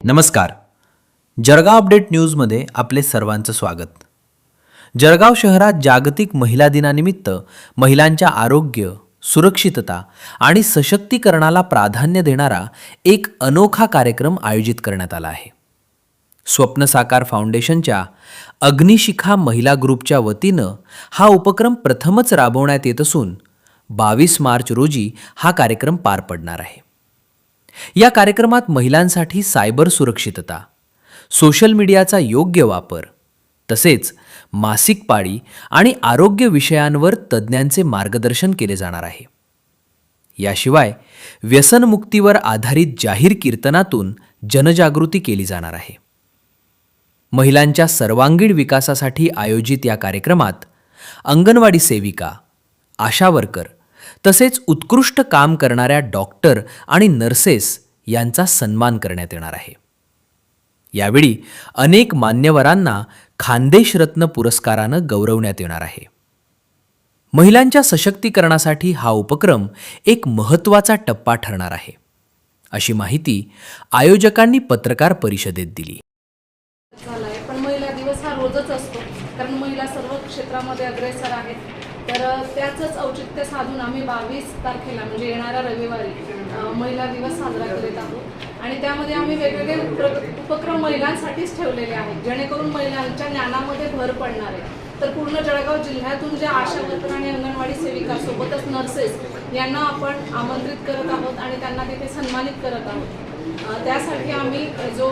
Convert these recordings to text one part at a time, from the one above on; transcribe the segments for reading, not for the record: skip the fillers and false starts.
नमस्कार. जळगाव अपडेट न्यूजमध्ये आपले सर्वांचं स्वागत. जळगाव शहरात जागतिक महिला दिनानिमित्त महिलांच्या आरोग्य, सुरक्षितता आणि सशक्तीकरणाला प्राधान्य देणारा एक अनोखा कार्यक्रम आयोजित करण्यात आला आहे. स्वप्न साकार फाउंडेशनच्या अग्निशिखा महिला ग्रुपच्या वतीनं हा उपक्रम प्रथमच राबवण्यात येत असून 22 मार्च रोजी हा कार्यक्रम पार पडणार आहे. या कार्यक्रमात महिलांसाठी सायबर सुरक्षितता, सोशल मीडियाचा योग्य वापर, तसेच मासिक पाळी आणि आरोग्य विषयांवर तज्ज्ञांचे मार्गदर्शन केले जाणार आहे. याशिवाय व्यसनमुक्तीवर आधारित जाहीर कीर्तनातून जनजागृती केली जाणार आहे. महिलांच्या सर्वांगीण विकासासाठी आयोजित या कार्यक्रमात अंगणवाडी सेविका, आशा वर्कर तसेच उत्कृष्ट काम करणाऱ्या डॉक्टर आणि नर्सेस यांचा सन्मान करण्यात येणार आहे. यावेळी अनेक मान्यवरांना खानदेश रत्न पुरस्कारानं गौरवण्यात येणार आहे. महिलांच्या सशक्तीकरणासाठी हा उपक्रम एक महत्त्वाचा टप्पा ठरणार आहे, अशी माहिती आयोजकांनी पत्रकार परिषदेत दिली. पण महिला दिवस हा रोजच असतो, कारण महिला सर्व क्षेत्रामध्ये अग्रेसर आहेत. तर त्याचंच औचित्य साधून आम्ही 22 तारखेला म्हणजे येणाऱ्या रविवारी महिला दिवस साजरा करीत आहोत. आणि त्यामध्ये आम्ही वेगवेगळे उपक्रम महिलांसाठीच ठेवलेले आहेत, जेणेकरून महिलांच्या ज्ञानामध्ये भर पडणार आहे. तर पूर्ण जळगाव जिल्ह्यातून ज्या आशा वर्कर आणि अंगणवाडी सेविका सोबतच नर्सेस यांना आपण आमंत्रित करत आहोत आणि त्यांना तिथे सन्मानित करत आहोत. त्यासाठी आम्ही जो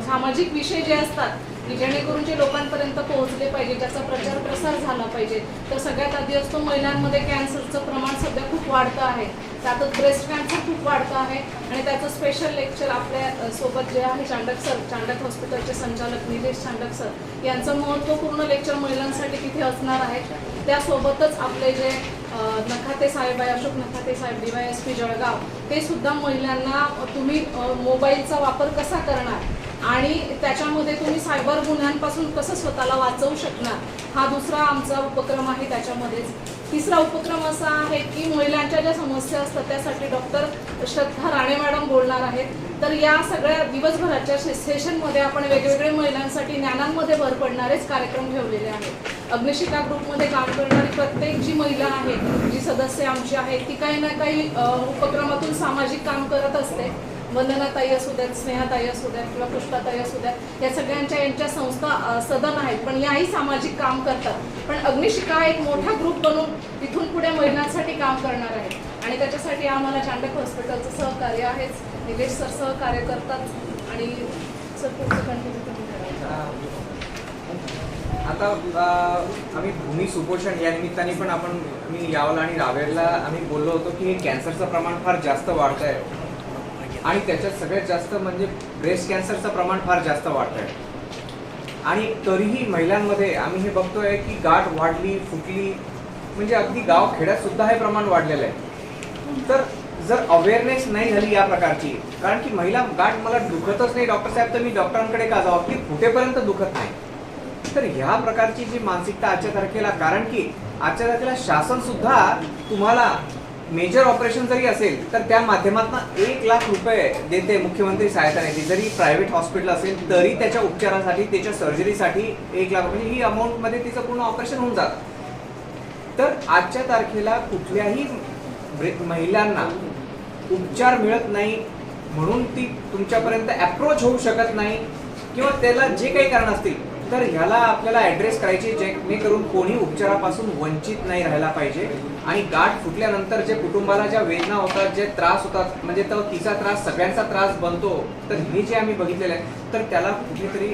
सामाजिक विषय जे असतात की जेणेकरून जे लोकांपर्यंत पोहोचले पाहिजे, त्याचा प्रचार प्रसार झाला पाहिजे, तर सगळ्यात आधी असतो महिलांमध्ये कॅन्सरचं प्रमाण सध्या खूप वाढतं आहे. त्यातच ब्रेस्ट कॅन्सर खूप वाढतं आहे आणि त्याचं स्पेशल लेक्चर आपल्या सोबत जे आहे चांडक सर, चांडक हॉस्पिटलचे संचालक निलेश चांडक सर यांचं महत्त्वपूर्ण लेक्चर महिलांसाठी तिथे असणार आहे. त्यासोबतच आपले जे नखाते साहेब आहे, अशोक नखाते साहेब, DYSP जळगाव, ते सुद्धा महिलांना तुम्ही मोबाईलचा वापर कसा करणार आणि त्याच्यामध्ये तुम्ही सायबर गुन्ह्यांपासून कसं स्वतःला वाचवू शकणार, हा दुसरा आमचा उपक्रम आहे. त्याच्यामध्येच तिसरा उपक्रम असा आहे की महिलांच्या ज्या समस्या असतात त्यासाठी डॉक्टर श्रद्धा राणे मॅडम बोलणार आहेत. तर या सगळ्या दिवसभराच्या सेशनमध्ये आपण वेगवेगळे महिलांसाठी ज्ञानांमध्ये भर पडणारेच कार्यक्रम ठेवलेले आहेत. अग्निशिखा ग्रुपमध्ये काम करणारी प्रत्येक जी महिला आहे, जी सदस्य आमची आहे, ती काही ना काही उपक्रमातून सामाजिक काम करत असते. वंदनाताई असू द्यात, स्नेहाताई असू द्यात किंवा पुष्पाताई असू द्यात, या सगळ्यांच्या यांच्या संस्था सदन आहेत, पण याही सामाजिक काम करतात. पण अग्निशिखा एक मोठा ग्रुप बनून तिथून पुढे महिलांसाठी काम करणार आहे आणि त्याच्यासाठी आम्हाला चांडक हॉस्पिटलचं सहकार्य आहेच. निलेश सर सहकार्य करतात आणि सर पुढचं कंटिन्यू आता आम्ही भूमी सुपोषण या निमित्ताने पण मी यावला आणि रावेरला आम्ही बोललो होतो की हे कॅन्सरचं प्रमाण फार जास्त वाढतं आहे आणि त्याच्यात सगळ्यात जास्त म्हणजे ब्रेस्ट कॅन्सरचं प्रमाण फार जास्त वाढतं आहे. आणि तरीही महिलांमध्ये आम्ही हे बघतोय की गाठ वाढली, फुटली, म्हणजे अगदी गाव खेड्यात सुद्धा हे प्रमाण वाढलेलं आहे. तर जर अवेअरनेस नाही झाली या प्रकारची, कारण की महिला गाठ मला दुखतच नाही डॉक्टर साहेब, तर मी डॉक्टरांकडे का जावं, की फुटेपर्यंत दुखत नाही. तर ह्या प्रकारची जी मानसिकता आजच्या तारखेला, कारण की आजच्या तारखेला शासन सुद्धा तुम्हाला मेजर ऑपरेशन जरी असेल तर त्या माध्यमातून 1 लाख रुपये देते मुख्यमंत्री सहायता निधी. जरी प्रायव्हेट हॉस्पिटल असेल तरी त्याच्या उपचारासाठी, त्याच्या सर्जरीसाठी 1 लाख रुपये ही अमाऊंटमध्ये तिचं पूर्ण ऑपरेशन होऊन जातं. तर आजच्या तारखेला कुठल्याही महिलांना उपचार मिळत नाही, म्हणून ती तुमच्यापर्यंत अप्रोच होऊ शकत नाही किंवा त्याला जे काही कारण असतील, तर ह्याला आपल्याला ॲड्रेस करायचे, जेणेकरून कोणी उपचारापासून वंचित नाही राहायला पाहिजे. आणि गाठ फुटल्यानंतर जे कुटुंबाला ज्या वेदना होतात, जे त्रास होतात, म्हणजे तो तिचा त्रास सगळ्यांचा त्रास बनतो, तर हे जे आम्ही बघितलेलं आहे, तर त्याला कुठेतरी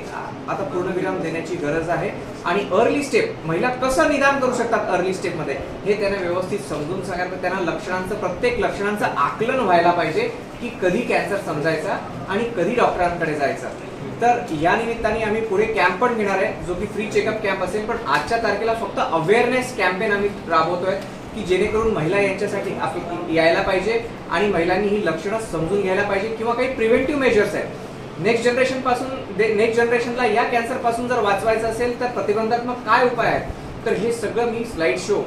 आता पूर्णविराम देण्याची गरज आहे. आणि अर्ली स्टेप, महिला कसं निदान करू शकतात अर्ली स्टेपमध्ये, हे त्यांना व्यवस्थित समजून सांगायचं. त्यांना लक्षणांचं, प्रत्येक लक्षणांचं आकलन व्हायला पाहिजे की कधी कॅन्सर समजायचा आणि कधी डॉक्टरांकडे जायचं. तर या निमित्ताने आम्ही पुढे कॅम्प पण घेणार आहे, जो की फ्री चेकअप कॅम्प असेल. पण आजच्या तारखेला फक्त अवेअरनेस कॅम्पेन आम्ही राबवतोय की जेणेकरून महिला यांच्यासाठी यायला पाहिजे आणि महिलांनी ही लक्षणं समजून घ्यायला पाहिजे किंवा काही प्रिव्हेंटिव्ह मेजर्स आहेत. नेक्स्ट जनरेशनला या कॅन्सर पासून जर वाचवायचं असेल तर प्रतिबंधात्मक काय उपाय आहेत, तर हे सगळं मी स्लाइड शो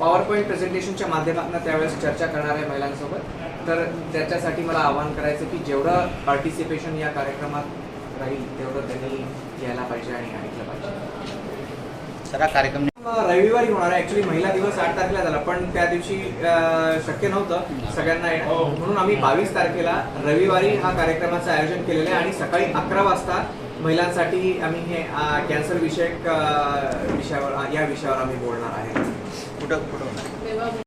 पॉवर पॉईंट प्रेझेंटेशनच्या माध्यमातून त्यावेळेस चर्चा करणार आहे महिलांसोबत. तर त्याच्यासाठी मला आवाहन करायचं की जेवढं पार्टिसिपेशन या कार्यक्रमात राहील तेवढं त्यांनी घ्यायला पाहिजे आणि ऐकलं पाहिजे. सगळा कार्यक्रम रविवारी होणार आहे. ॲक्च्युली महिला दिवस 8 तारखेला झाला, पण त्या दिवशी शक्य नव्हतं सगळ्यांना येणं, म्हणून आम्ही 22 तारखेला रविवारी हा कार्यक्रमाचं आयोजन केलेलं आहे. आणि सकाळी 11 वाजता महिलांसाठी आम्ही हे कॅन्सर विषयक विषयावर आम्ही बोलणार आहे. कुठं होणार? तेव्हा